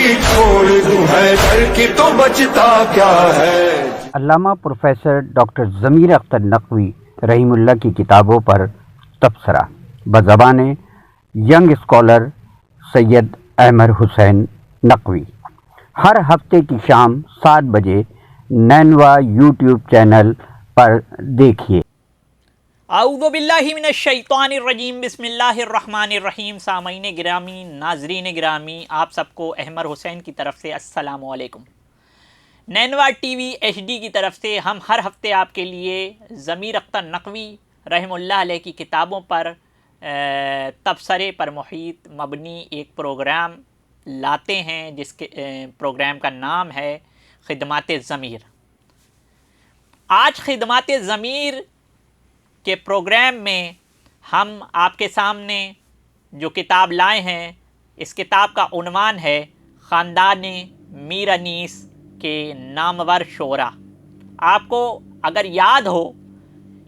چھوڑ دوں ہے گھر کی تو بچتا کیا ہے۔ علامہ پروفیسر ڈاکٹر ضمیر اختر نقوی رحیم اللہ کی کتابوں پر تبصرہ بزبان ینگ اسکالر سید احمد حسین نقوی، ہر ہفتے کی شام 7 بجے نینوا یوٹیوب چینل پر دیکھیے۔ اعوذ باللہ من الشیطان الرجیم، بسم اللہ الرحمن الرحیم۔ سامعین گرامی، ناظرین گرامی، آپ سب کو احمد حسین کی طرف سے السلام علیکم۔ نینوا ٹی وی ایچ ڈی کی طرف سے ہم ہر ہفتے آپ کے لیے ضمیر اختر نقوی رحم اللہ علیہ کی کتابوں پر تبصرے پر محیط مبنی ایک پروگرام لاتے ہیں، جس کے پروگرام کا نام ہے خدمات ضمیر۔ آج خدمات ضمیر کے پروگرام میں ہم آپ کے سامنے جو کتاب لائے ہیں، اس کتاب کا عنوان ہے خاندان میر انیس کے نامور شعرا۔ آپ کو اگر یاد ہو،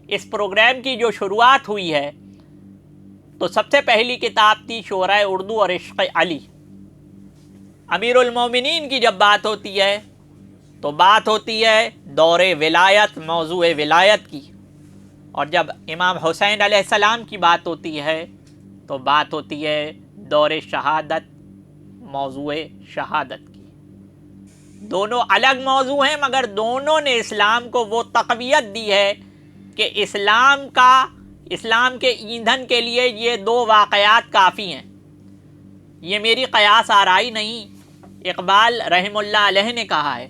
اس پروگرام کی جو شروعات ہوئی ہے تو سب سے پہلی کتاب تھی شعراء اردو اور عشق علی۔ امیر المومنین کی جب بات ہوتی ہے تو بات ہوتی ہے دور ولایت، موضوع ولایت کی، اور جب امام حسین علیہ السلام کی بات ہوتی ہے تو بات ہوتی ہے دور شہادت، موضوع شہادت کی۔ دونوں الگ موضوع ہیں، مگر دونوں نے اسلام کو وہ تقویت دی ہے کہ اسلام کے ایندھن کے لیے یہ 2 واقعات کافی ہیں۔ یہ میری قیاس آرائی نہیں، اقبال رحم اللہ علیہ نے کہا ہے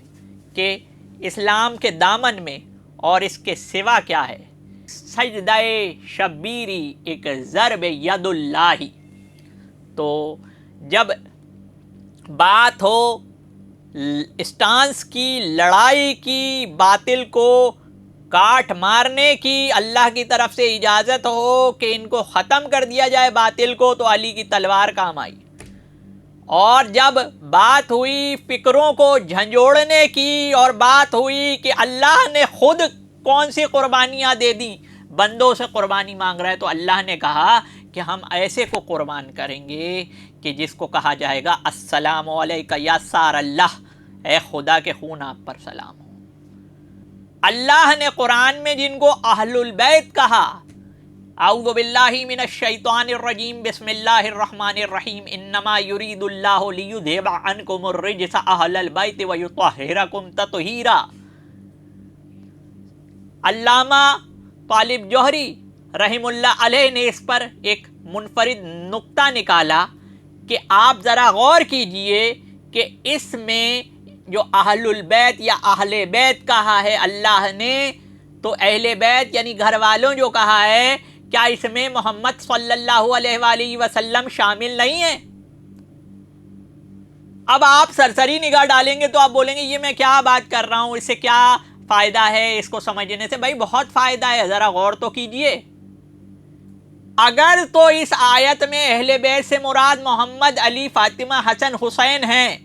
کہ اسلام کے دامن میں اور اس کے سوا کیا ہے، سجدہ شبیری ایک ضرب ید اللہ۔ تو جب بات ہو اسٹانس کی، لڑائی کی، باطل کو کاٹ مارنے کی، اللہ کی طرف سے اجازت ہو کہ ان کو ختم کر دیا جائے باطل کو، تو علی کی تلوار کام آئی۔ اور جب بات ہوئی فکروں کو جھنجھوڑنے کی، اور بات ہوئی کہ اللہ نے خود کون سی قربانیاں دے دیں، بندوں سے قربانی مانگ رہا ہے، تو اللہ نے کہا کہ ہم ایسے کو قربان کریں گے کہ جس کو کہا جائے گا السلام علیکہ یا سار اللہ، اے خدا کے خون آپ پر سلام ہو۔ اللہ نے قرآن میں جن کو اہل البیت کہا، اعوذ باللہ من الشیطان الرجیم، بسم اللہ الرحمن الرحیم، انما یرید اللہ لیذھب عنکم الرجس اہل البیت ویطہرکم تطہیرا۔ علامہ طالب جوہری رحم اللہ علیہ نے اس پر ایک منفرد نقطہ نکالا کہ آپ ذرا غور کیجئے کہ اس میں جو اہل البیت یا اہل بیت کہا ہے اللہ نے، تو اہل بیت یعنی گھر والوں جو کہا ہے، کیا اس میں محمد صلی اللہ علیہ وآلہ وسلم شامل نہیں ہیں؟ اب آپ سرسری نگاہ ڈالیں گے تو آپ بولیں گے یہ میں کیا بات کر رہا ہوں، اس سے کیا فائدہ ہے اس کو سمجھنے سے؟ بھائی بہت فائدہ ہے، ذرا غور تو کیجئے۔ اگر تو اس آیت میں اہل بیت سے مراد محمد، علی، فاطمہ، حسن، حسین ہیں،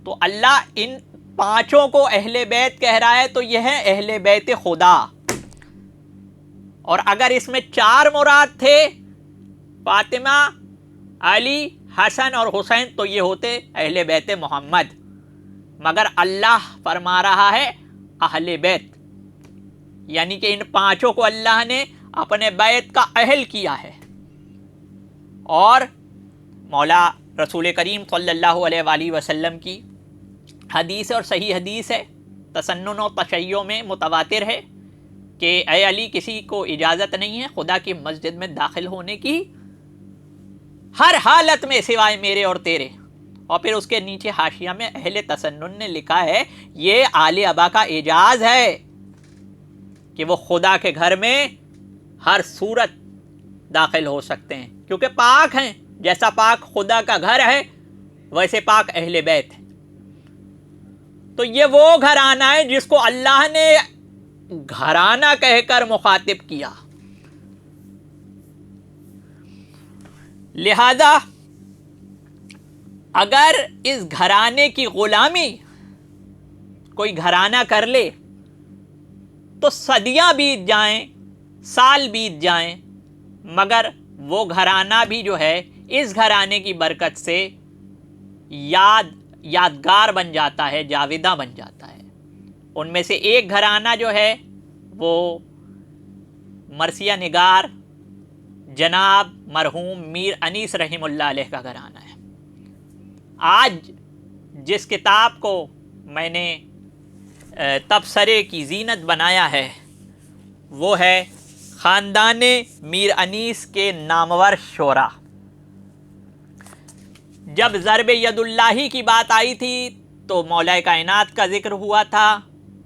تو اللہ ان 5 کو اہل بیت کہہ رہا ہے، تو یہ ہے اہل بیت خدا۔ اور اگر اس میں 4 مراد تھے، فاطمہ، علی، حسن اور حسین، تو یہ ہوتے اہل بیت محمد۔ مگر اللہ فرما رہا ہے اہل بیت، یعنی کہ ان 5 کو اللہ نے اپنے بیت کا اہل کیا ہے۔ اور مولا رسول کریم صلی اللہ علیہ وآلہ وسلم کی حدیث اور صحیح حدیث ہے، تسنن و تشیع میں متواتر ہے کہ اے علی، کسی کو اجازت نہیں ہے خدا کی مسجد میں داخل ہونے کی ہر حالت میں سوائے میرے اور تیرے۔ اور پھر اس کے نیچے حاشیہ میں اہل تسنن نے لکھا ہے یہ آل ابا کا اعجاز ہے کہ وہ خدا کے گھر میں ہر صورت داخل ہو سکتے ہیں، کیونکہ پاک ہیں۔ جیسا پاک خدا کا گھر ہے، ویسے پاک اہل بیت ہے۔ تو یہ وہ گھرانہ ہے جس کو اللہ نے گھرانہ کہہ کر مخاطب کیا۔ لہذا اگر اس گھرانے کی غلامی کوئی گھرانہ کر لے تو صدیاں بیت جائیں، سال بیت جائیں، مگر وہ گھرانہ بھی جو ہے اس گھرانے کی برکت سے یادگار بن جاتا ہے، جاویدہ بن جاتا ہے۔ ان میں سے ایک گھرانہ جو ہے وہ مرثیہ نگار جناب مرحوم میر انیس رحمہ اللہ علیہ کا گھرانہ ہے۔ آج جس کتاب کو میں نے تبصرے کی زینت بنایا ہے وہ ہے خاندان میر انیس کے نامور شعراء۔ جب ضرب ید اللہ کی بات آئی تھی تو مولا کائنات کا ذکر ہوا تھا،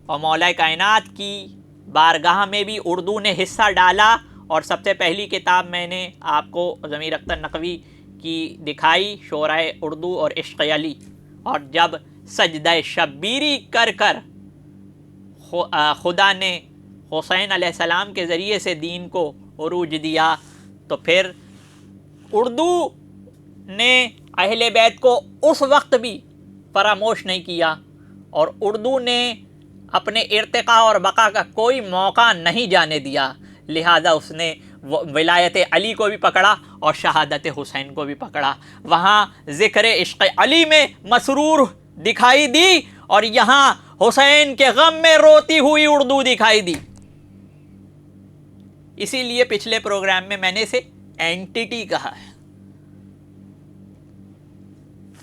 اور مولا کائنات کی بارگاہ میں بھی اردو نے حصہ ڈالا، اور سب سے پہلی کتاب میں نے آپ کو ضمیر اختر نقوی کی دکھائی، شعراء اردو اور عشق علی۔ اور جب سجدہ شبیری کر کر خدا نے حسین علیہ السلام کے ذریعے سے دین کو عروج دیا، تو پھر اردو نے اہل بیت کو اس وقت بھی فراموش نہیں کیا، اور اردو نے اپنے ارتقاء اور بقا کا کوئی موقع نہیں جانے دیا، لہذا اس نے ولایت علی کو بھی پکڑا اور شہادت حسین کو بھی پکڑا۔ وہاں ذکر عشق علی میں مسرور دکھائی دی، اور یہاں حسین کے غم میں روتی ہوئی اردو دکھائی دی۔ اسی لیے پچھلے پروگرام میں نے اسے اینٹیٹی کہا ہے۔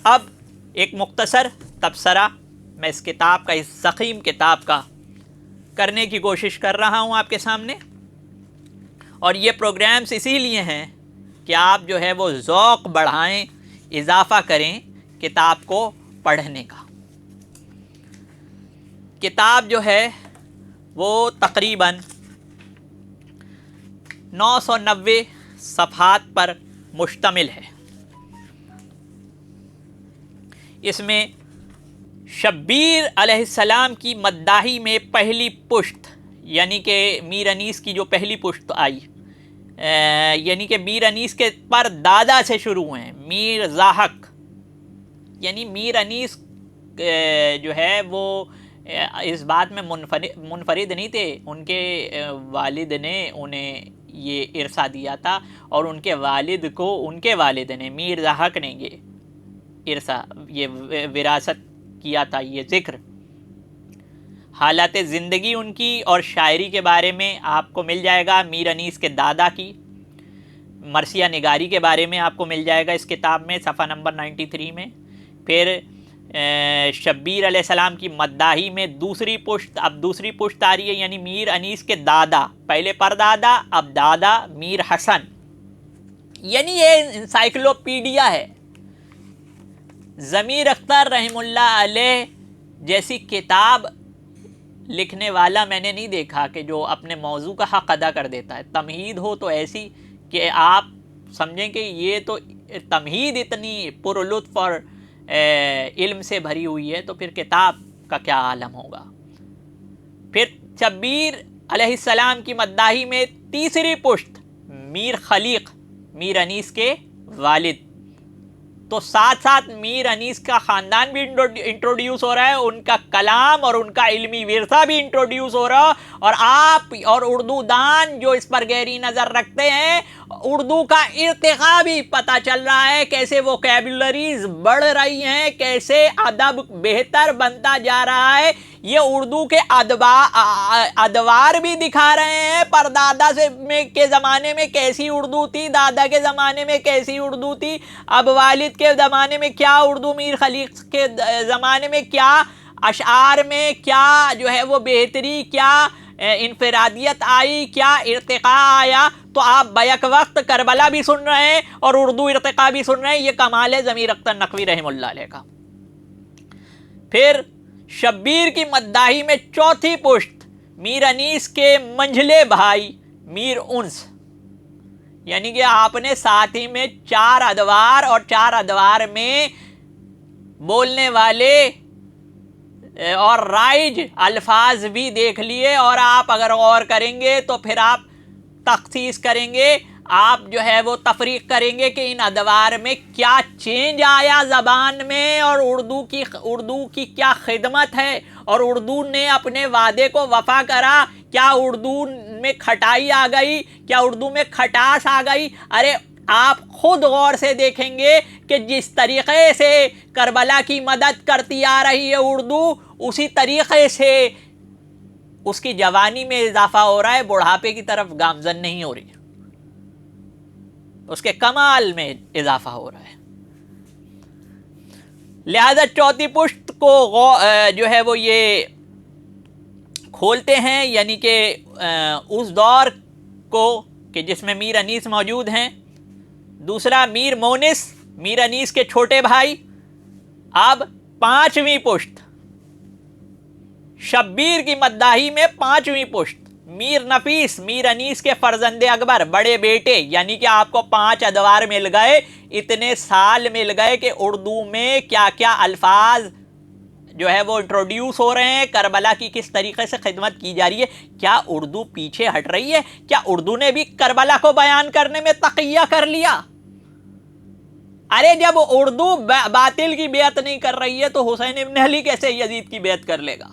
اب ایک مختصر تبصرہ میں اس کتاب کا، اس ضخیم کتاب کا کرنے کی کوشش کر رہا ہوں آپ کے سامنے، اور یہ پروگرامز اسی لیے ہیں کہ آپ جو ہے وہ ذوق بڑھائیں، اضافہ کریں کتاب کو پڑھنے کا۔ کتاب جو ہے وہ تقریباً 990 صفحات پر مشتمل ہے۔ اس میں شبیر علیہ السلام کی مداحی میں پہلی پشت، یعنی کہ میر انیس کی جو پہلی پشت آئی، یعنی کہ میر انیس کے پر دادا سے شروع ہیں، میر زاہک، یعنی میر انیس جو ہے وہ اس بات میں منفرد نہیں تھے، ان کے والد نے انہیں یہ ارثہ دیا تھا، اور ان کے والد کو ان کے والد نے، میر زاہک نے یہ ارثہ، یہ وراثت کیا تھا۔ یہ ذکر حالات زندگی ان کی اور شاعری کے بارے میں آپ کو مل جائے گا، میر انیس کے دادا کی مرثیہ نگاری کے بارے میں آپ کو مل جائے گا اس کتاب میں، صفحہ نمبر 93 میں۔ پھر شبیر علیہ السلام کی مداحی میں دوسری پشت، اب دوسری پشت آ رہی ہے، یعنی میر انیس کے دادا، پہلے پردادا اب دادا میر حسن، یعنی یہ انسائکلوپیڈیا ہے۔ ضمیر اختر رحمہ اللہ علیہ جیسی کتاب لکھنے والا میں نے نہیں دیکھا کہ جو اپنے موضوع کا حق ادا کر دیتا ہے۔ تمہید ہو تو ایسی کہ آپ سمجھیں کہ یہ تو تمہید اتنی پر لطف اور علم سے بھری ہوئی ہے، تو پھر کتاب کا کیا عالم ہوگا۔ پھر شبیر علیہ السلام کی مداحی میں تیسری پشت میر خلیق، میر انیس کے والد، تو ساتھ ساتھ میر انیس کا خاندان بھی انٹروڈیوس ہو رہا ہے، ان کا کلام اور ان کا علمی ورثہ بھی انٹروڈیوس ہو رہا ہے، اور آپ اور اردو دان جو اس پر گہری نظر رکھتے ہیں، اردو کا ارتقاء بھی پتہ چل رہا ہے، کیسے ووکیبلریز بڑھ رہی ہیں، کیسے ادب بہتر بنتا جا رہا ہے۔ یہ اردو کے ادوار بھی دکھا رہے ہیں، پردادا کے زمانے میں کیسی اردو تھی، دادا کے زمانے میں کیسی اردو تھی، اب والد کے زمانے میں کیا اردو، میر خلیق کے زمانے میں کیا اشعار میں کیا جو ہے وہ بہتری، کیا انفرادیت آئی، کیا ارتقاء آیا۔ تو آپ بیک وقت کربلا بھی سن رہے ہیں اور اردو ارتقاء بھی سن رہے ہیں، یہ کمال ہے ضمیر اختر نقوی رحمہ اللہ علیہ کا۔ پھر شبیر کی مداحی میں چوتھی پشت میر انیس کے منجھلے بھائی میر انس، یعنی کہ آپ نے ساتھ ہی میں 4 ادوار اور 4 ادوار میں بولنے والے اور رائج الفاظ بھی دیکھ لیے، اور آپ اگر غور کریں گے تو پھر آپ تخصیص کریں گے، آپ جو ہے وہ تفریق کریں گے کہ ان ادوار میں کیا چینج آیا زبان میں، اور اردو کی کیا خدمت ہے، اور اردو نے اپنے وعدے کو وفا کرا، کیا اردو میں کھٹائی آ گئی، کیا اردو میں کھٹاس آ گئی۔ ارے آپ خود غور سے دیکھیں گے کہ جس طریقے سے کربلا کی مدد کرتی آ رہی ہے اردو، اسی طریقے سے اس کی جوانی میں اضافہ ہو رہا ہے، بڑھاپے کی طرف گامزن نہیں ہو رہی، اس کے کمال میں اضافہ ہو رہا ہے۔ لہذا چوتھی پشت کو جو ہے وہ یہ کھولتے ہیں، یعنی کہ اس دور کو کہ جس میں میر انیس موجود ہیں، دوسرا میر مونس، میر انیس کے چھوٹے بھائی، اب پانچویں پشت شبیر کی مداحی میں پانچویں پشت میر نفیس، میر انیس کے فرزند اکبر، بڑے بیٹے، یعنی کہ آپ کو 5 ادوار مل گئے، اتنے سال مل گئے کہ اردو میں کیا کیا الفاظ جو ہے وہ انٹروڈیوس ہو رہے ہیں، کربلا کی کس طریقے سے خدمت کی جا رہی ہے۔ کیا اردو پیچھے ہٹ رہی ہے؟ کیا اردو نے بھی کربلا کو بیان کرنے میں تقیہ کر لیا؟ ارے جب اردو باطل کی بیعت نہیں کر رہی ہے تو حسین ابن علی کیسے یزید کی بیعت کر لے گا؟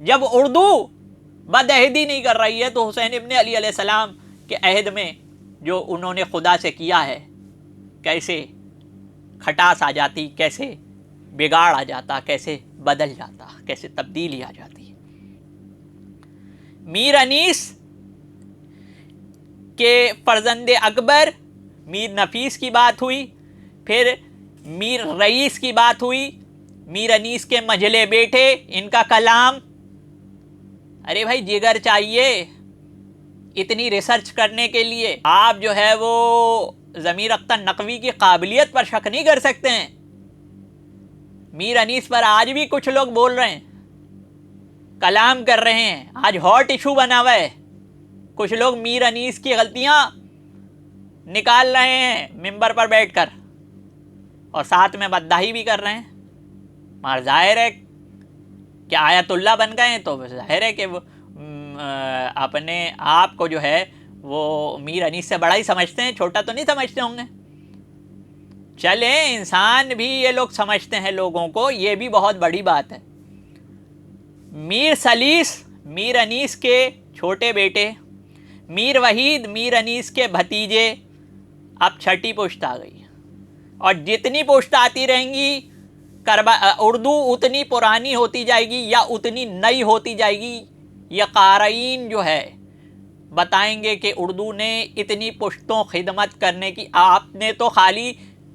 جب اردو بدعہدی نہیں کر رہی ہے تو حسین ابن علی علیہ السلام کے عہد میں جو انہوں نے خدا سے کیا ہے، کیسے کھٹاس آ جاتی، کیسے بگاڑ آ جاتا، کیسے بدل جاتا، کیسے تبدیلی آ جاتی۔ میر انیس کے فرزند اکبر میر نفیس کی بات ہوئی، پھر میر رئیس کی بات ہوئی، میر انیس کے مجلے بیٹے، ان کا کلام۔ ارے بھائی جگر چاہیے اتنی ریسرچ کرنے کے لیے، آپ جو ہے وہ ضمیر اختر نقوی کی قابلیت پر شک نہیں کر سکتے ہیں۔ میر انیس پر آج بھی کچھ لوگ بول رہے ہیں، کلام کر رہے ہیں، آج ہاٹ ایشو بنا ہوا ہے، کچھ لوگ میر انیس کی غلطیاں نکال رہے ہیں ممبر پر بیٹھ کر، اور ساتھ میں مداحی بھی کر رہے ہیں۔ مگر ظاہر ہے کہ آیت اللہ بن گئے ہیں تو ظاہر ہے کہ وہ اپنے آپ کو جو ہے وہ میر انیس سے بڑا ہی سمجھتے ہیں، چھوٹا تو نہیں سمجھتے ہوں گے۔ چلیں، انسان بھی یہ لوگ سمجھتے ہیں لوگوں کو، یہ بھی بہت بڑی بات ہے۔ میر سلیس میر انیس کے چھوٹے بیٹے، میر وحید میر انیس کے بھتیجے، اب چھٹی پشت آ گئی، اور جتنی پشت آتی رہیں گی اردو اتنی پرانی ہوتی جائے گی یا اتنی نئی ہوتی جائے گی۔ یہ قارئین جو ہے بتائیں گے کہ اردو نے اتنی پشتوں خدمت کرنے کی، آپ نے تو خالی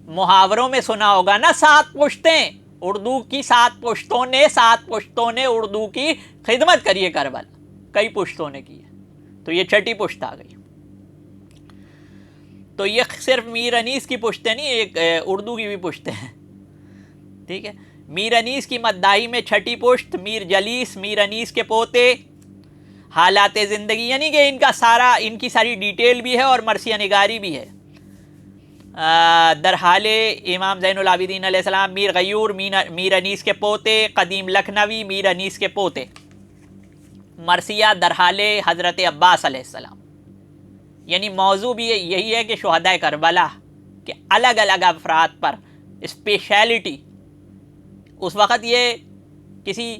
محاوروں میں سنا ہوگا نا، 7 پشتیں اردو کی، 7 پشتوں نے اردو کی خدمت کری ہے کربلا، کئی پشتوں نے کی ہے، تو یہ چھٹی پشت آ گئی۔ تو یہ صرف میر انیس کی پشتیں نہیں، ایک اردو کی بھی پشتیں ہیں، ٹھیک ہے۔ میر انیس کی مداحی میں چھٹی پشت میر جلیس، میر انیس کے پوتے، حالات زندگی، یعنی کہ ان کی ساری ڈیٹیل بھی ہے اور مرثیہ نگاری بھی ہے۔ در حال امام زین العابدین علیہ السلام، میر غیور میر انیس کے پوتے، قدیم لکھنوی میر انیس کے پوتے، مرثیہ در حال حضرت عباس علیہ السلام۔ یعنی موضوع بھی یہی ہے کہ شہداء کربلا کے الگ الگ افراد پر اسپیشلٹی، اس وقت یہ کسی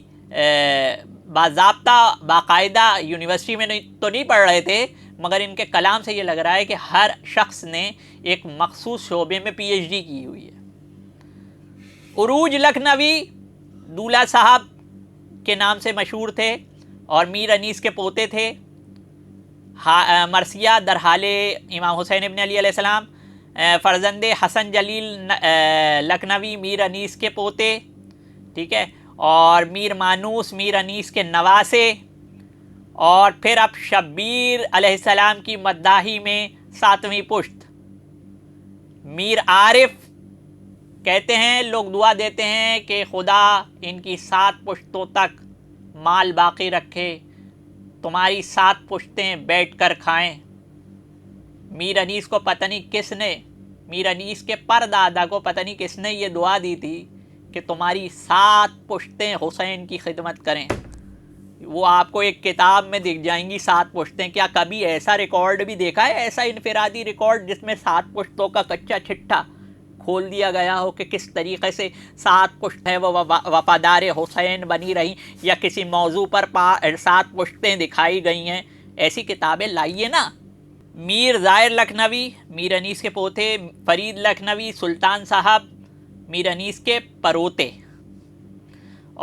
باضابطہ باقاعدہ یونیورسٹی میں تو نہیں پڑھ رہے تھے، مگر ان کے کلام سے یہ لگ رہا ہے کہ ہر شخص نے ایک مخصوص شعبے میں پی ایچ ڈی کی ہوئی ہے۔ عروج لکھنوی دولہ صاحب کے نام سے مشہور تھے اور میر انیس کے پوتے تھے۔ مرثیہ در حال امام حسین ابن علی علیہ السلام، فرزند حسن جلیل لکھنوی میر انیس کے پوتے، ٹھیک ہے، اور میر مانوس میر انیس کے نواسے، اور پھر اب شبیر علیہ السلام کی مداحی میں 7ویں پشت میر عارف، کہتے ہیں لوگ دعا دیتے ہیں کہ خدا ان کی 7 پشتوں تک مال باقی رکھے، تمہاری 7 پشتیں بیٹھ کر کھائیں۔ میر انیس کو پتہ نہیں کس نے، میر انیس کے پردادا کو پتہ نہیں کس نے یہ دعا دی تھی کہ تمہاری 7 پشتیں حسین کی خدمت کریں۔ وہ آپ کو ایک کتاب میں دکھ جائیں گی 7 پشتیں۔ کیا کبھی ایسا ریکارڈ بھی دیکھا ہے، ایسا انفرادی ریکارڈ جس میں 7 پشتوں کا کچا چھٹا کھول دیا گیا ہو کہ کس طریقے سے 7 پشتیں وہ وفادار حسین بنی رہیں، یا کسی موضوع پر 7 پشتیں دکھائی گئی ہیں؟ ایسی کتابیں لائیے نا، میر ظاہر لکھنوی میر انیس کے پوتے، فرید لکھنوی سلطان صاحب میر انیس کے پروتے،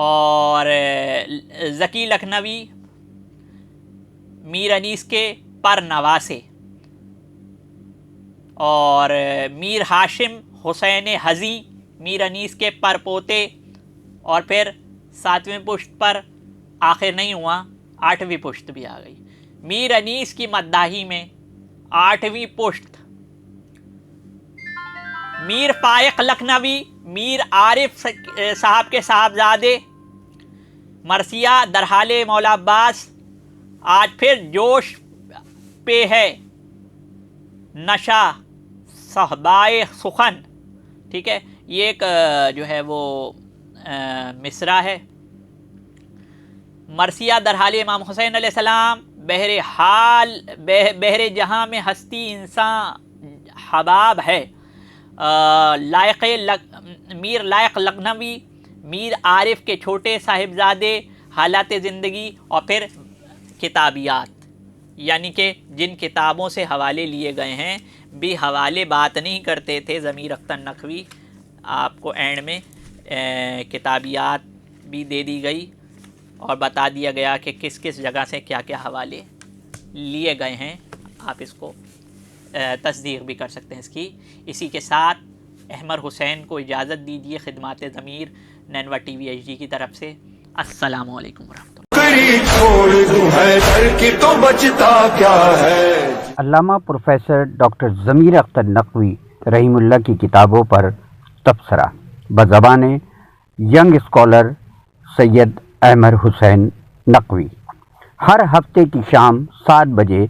اور ذکی لکھنوی میر انیس کے پر نواسے، اور میر ہاشم حسین حزی میر انیس کے پر پوتے، اور پھر 7ویں پشت پر آخر نہیں ہوا، 8ویں پشت بھی آ گئی۔ میر انیس کی مداحی میں 8ویں پشت میر فائق لکھنوی میر عارف صاحب کے صاحبزادے، مرثیہ درحال مولا عباس، آج پھر جوش پہ ہے نشہ صحبائے سخن، ٹھیک ہے، یہ ایک جو ہے وہ مصرع ہے۔ مرثیہ درحال امام حسین علیہ السلام، بہر جہاں میں ہستی انسان حباب ہے، میر لائق لکھنوی میر عارف کے چھوٹے صاحبزادے، حالات زندگی، اور پھر کتابیات، یعنی کہ جن کتابوں سے حوالے لیے گئے ہیں بھی حوالے بات نہیں کرتے تھے ضمیر اختر نقوی، آپ کو اینڈ میں کتابیات بھی دے دی گئی اور بتا دیا گیا کہ کس کس جگہ سے کیا کیا حوالے لیے گئے ہیں، آپ اس کو تصدیق بھی کر سکتے ہیں اس کی۔ اسی کے ساتھ احمد حسین کو اجازت دیجیے خدمات ضمیر نینوا ٹی وی ایچ ڈی کی طرف سے۔ السلام علیکم ورحمۃ اللہ۔ کری چھوڑ دوں ہے در کی تو بچتا کیا ہے۔ علامہ پروفیسر ڈاکٹر ضمیر اختر نقوی رحیم اللہ کی کتابوں پر تبصرہ بزبان ینگ اسکالر سید احمد حسین نقوی، ہر ہفتے کی شام 7 بجے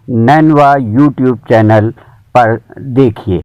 نینوا یوٹیوب چینل پر دیکھیے۔